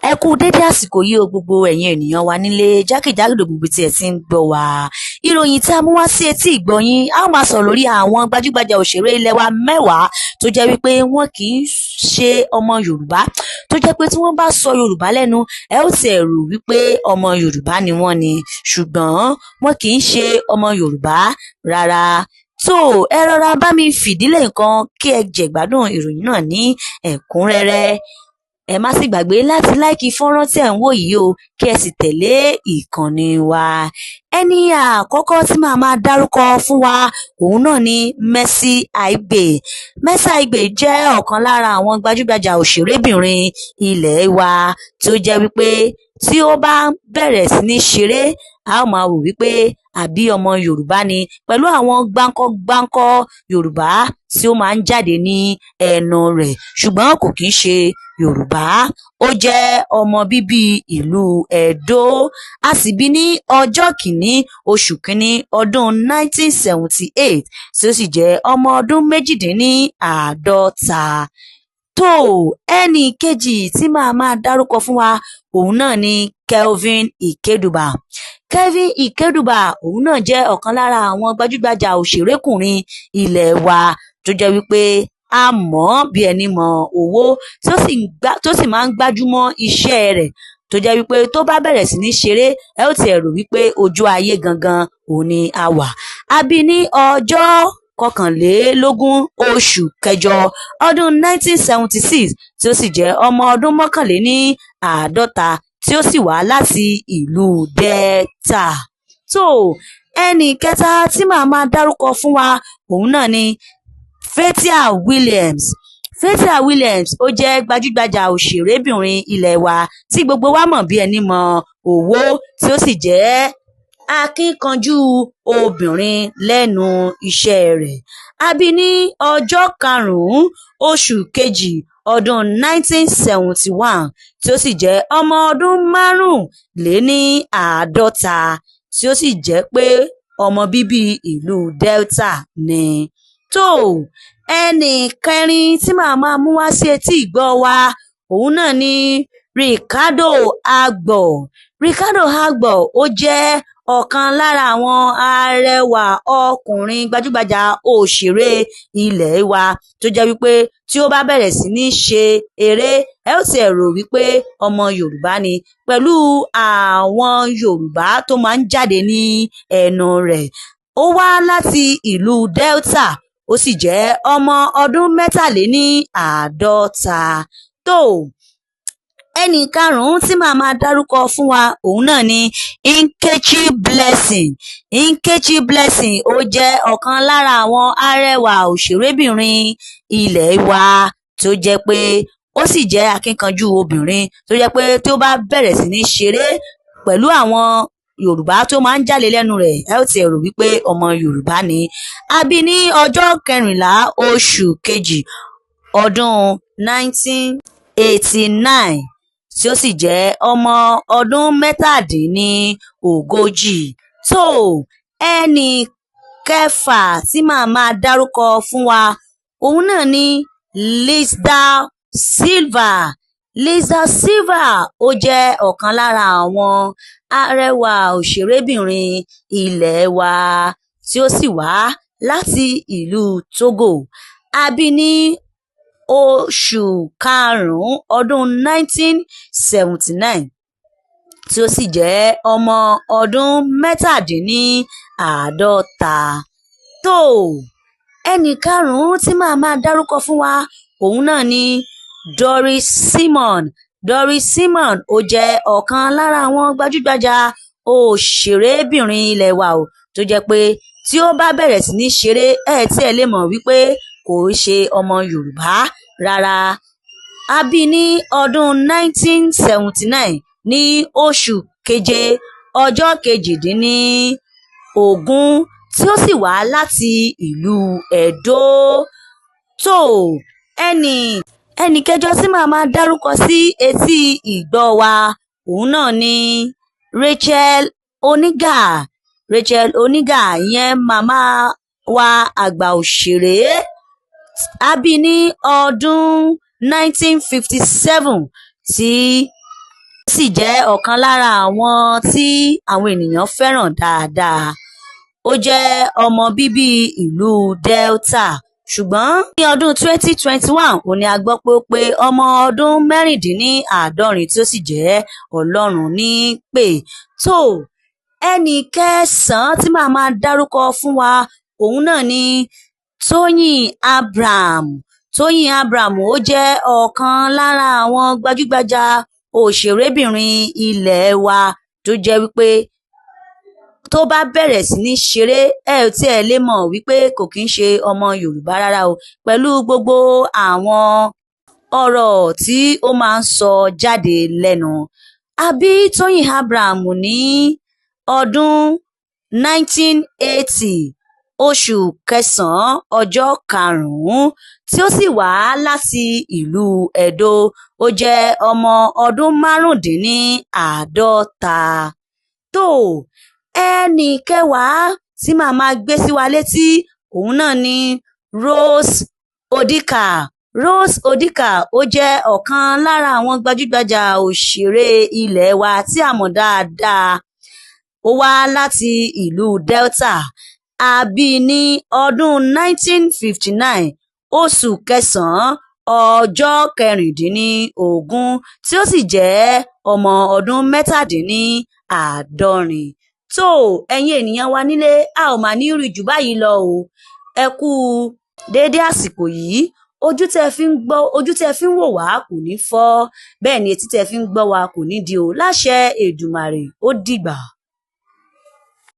Ẹ kú dédé àsìkò yìí o gbogbo ẹ̀yin ènìyàn wa nílé jákèjádò gbogbo tí ẹ ti ń gbọ́ wa. Ìròyìn tí a mú wá sí etí ìgbọ̀yín, a ó máa sọ̀rọ̀ lórí àwọn gbajúgbajà òṣèré ilẹ̀ wa mẹ́wàá tó jẹ́ wípé wọn kì í ṣe ọmọ Yorùbá, tó jẹ́ pé tí wọ́n bá sọ Yorùbá lẹ́nu, ẹ ó tiẹ̀ rò wípé ọmọ Yorùbá ni wọ́n ni, ṣùgbọ́n wọn kì í ṣe ọmọ Yorùbá rárá. So ẹ rọra bá mi fìdílé nǹkan kí ẹ jẹ̀gbádùn ìròyìn náà ní ẹ̀kúnrẹ́rẹ́. Ẹ má sì gbàgbé láti láìkì fọ́nrán tí ẹ̀ ń wò yìí o, kí ẹ sì tẹ̀lé ìkànnì wa. Ẹni àkọ́kọ́ tí màá máa dárúkọ fún wa, òun náà ni Mercy Aigbe. Mercy Aigbe jẹ́ ọ̀kan lára àwọn gbajúgbajà òṣèrébìnrin ilẹ̀ wa tí ó jẹ́ wípé tí ó bá bẹ̀rẹ̀ sí ní ṣeré, a ó máa wò wípé àbí ọmọ Yorùbá ni, pẹ̀lú àwọn gbáǹkọ́ Yorùbá tí ó máa ń jáde ní ẹnu rẹ̀, ṣùgbọ́n kò kí ń ṣe Yorùbá. Ó jẹ́ ọmọ bíbí ìlú Ẹdó. A sì bí ní ọjọ́ kìíní oṣù kìíní ọdún 1978 tí ó sì jẹ́ ọmọ ọdún méjìdínláàádọ́ta. Tó ẹnì kejì tí màá máa dárúkọ fún wa, òun náà ni Kelvin Ikeduba. Kelvin Ikeduba, òun náà jẹ́ ọ̀kan lára àwọn gbajúgbajà òṣèrékùnrin ilẹ̀ wa tó jẹ́ wípé a mọ̀ bí ẹni mọ owó, tó sì máa ń gbájúmọ́ iṣẹ́ rẹ̀, tó jẹ́ wípé tó bá bẹ̀rẹ̀ sí ní ṣeré, ẹ ó tiẹ̀ rò wípé ojú ayé gangan òun ni a wà. A bí ní ọjọ́ kọkànlélógún oṣù kẹjọ ọdún 1976 tí ó sì jẹ́ ọmọ ọdún mọ́kànléníàádọ́ta tí ó sì wá láti ìlú Delta. So ẹnì kẹta tí màá máa dárúkọ fún wa, òun náà ni Fathia Williams. Fathia Williams, ó jẹ́ gbajúgbajà òṣèrébìnrin ilẹ̀ wa tí gbogbo wa mọ̀ bí ẹni mọ owó, tí ó sì jẹ́ akíkanjú obìnrin lẹ́nu iṣẹ́ rẹ̀. A bí ní ọjọ́ karùn-ún oṣù kejì ọdún 1971 tí ó sì jẹ́ ọmọ ọdún márùnléníàádọ́ta tí ó sì jẹ́ pé ọmọ bíbí ìlú Delta ni. Tó ẹnì kẹrin tí màá máa mú wá sí etí ìgbọ́ wa, òun náà ni Ricardo Agbo. Ricardo Agbo, ó jẹ́ ọ̀kan lára àwọn arẹwà ọkùnrin gbajúgbajà òṣèré ilẹ̀ wa tó jẹ́ wípé tí ó bá bẹ̀rẹ̀ sí ní ṣe eré, ẹ ó sì rò wípé ọmọ Yorùbá ni, pẹ̀lú àwọn Yorùbá tó máa ń jáde ní ẹnu rẹ̀. Ó wá láti ìlú Delta, ó sì jẹ́ ọmọ ọdún mẹ́tàléníàádọ́ta. Tó ẹnì karùn-ún tí màá máa dárúkọ fún wa, òun náà ni Nkechi Blessing. Nkechi Blessing, ó jẹ́ ọ̀kan lára àwọn arẹwà òṣèrébìnrin ilẹ̀ wa tó jẹ́ pé ó sì jẹ́ akíkanjú obìnrin tó jẹ́ pé tí ó bá bẹ̀rẹ̀ sí ní ṣeré pẹ̀lú àwọn Yorùbá tó máa ń jáde lẹ́nu rẹ̀, ẹ ó ti rò wípé ọmọ Yorùbá ni. A bí ní ọjọ́ kẹrìnlá oṣù kejì ọdún 1989 tí ó sì jẹ́ ọmọ ọdún mẹ́tàdínlógójì. So ẹnì kẹfà tí màá máa dárúkọ fún wa, òun náà ni Lizda Silva. Lizda Silva, ó jẹ́ ọ̀kan lára àwọn arẹwà òṣèrébìnrin ilẹ̀ wa tí ó sì wá láti ìlú Togo. A bí ní oṣù karùn-ún ọdún 1979 tí ó sì jẹ́ ọmọ ọdún mẹ́tàdínláàádọ́ta. Tó ẹnì karùn-ún tí màá máa dárúkọ fún wa, òun náà ni Doris Simon. Doris Simon, ó jẹ́ ọ̀kan lára àwọn gbajúgbajà òṣèrébìnrin ilẹ̀ wa o tó jẹ́ pé tí ó bá bẹ̀rẹ̀ sí ní ṣeré, tí ẹ lè mọ̀ wípé kò ṣe ọmọ Yorùbá rárá. A bí ní ọdún 1979 ní oṣù keje ọjọ́ kejìdínlógún tí ó sì wá láti ìlú Ẹdó. Tó ẹnì kẹjọ tí màá máa dárúkọ sí etí ìgbọ́ wa, òun náà ni Rachel Oniga. Rachel Oniga, ìyẹn màmá wa àgbà òṣèré. A bí ní ọdún 1957 tí ó sì jẹ́ ọ̀kan lára àwọn tí àwọn ènìyàn fẹ́ràn dáadáa. Ó jẹ́ ọmọ bíbí ìlú Delta, ṣùgbọ́n ní ọdún 2021 òun ni a gbọ́ pé ó pé ọmọ ọdún mẹ́rìndínláàádọ́rin tí ó sì jẹ́ Ọlọ́run nípè. Tó ẹnì kẹsàn-án tí màá máa dárúkọ fún wa òun náà ni Tóyìn Abraham. Tóyìn Abraham ó jẹ́ ọ̀kan lára àwọn gbajúgbajà òṣèrébìnrin ilẹ̀ wa tó jẹ́ wípé tó bá bẹ̀rẹ̀ sí ní ṣeré tí ẹ lè mọ̀ wípé kò kí ń ṣe ọmọ Yorùbá rárá o, pẹ̀lú gbogbo àwọn ọ̀rọ̀ tí ó máa ń sọ jáde lẹ́nu. A bí Tóyìn Abraham ní ọdún 1980 oṣù kẹsàn-án ọjọ́ karùn-ún tí ó sì wá láti ìlú Ẹdó. Ó jẹ́ ọmọ ọdún márùndínláàádọ́ta. Tó ẹnì kẹwàá tí màá máa gbé sí wa létí òun náà ni Rose Odika. Rose Odika ó jẹ́ ọ̀kan lára àwọn gbajúgbajà òṣèré ilẹ̀ wa tí a mọ̀ dáadáa. Ó wá láti ìlú Delta. A bí ní ọdún 1959 oṣù kẹsàn-án ọjọ́ kẹrìndínlógún tí ó sì jẹ́ ọmọ ọdún mẹ́tàdínláàádọ́rin. Tó ẹ̀yin ènìyàn wa nílé, a ò mà ní rí jù báyìí lọ o. Ẹ kú déédé àsìkò yìí. Ojú tẹ́ fi ń wò wá kò ní fọ́, bẹ́ẹ̀ ni etí tẹ́ fi ń gbọ́ wa kò ní di o. Láṣẹ Èdùmàrè, ó dìgbà.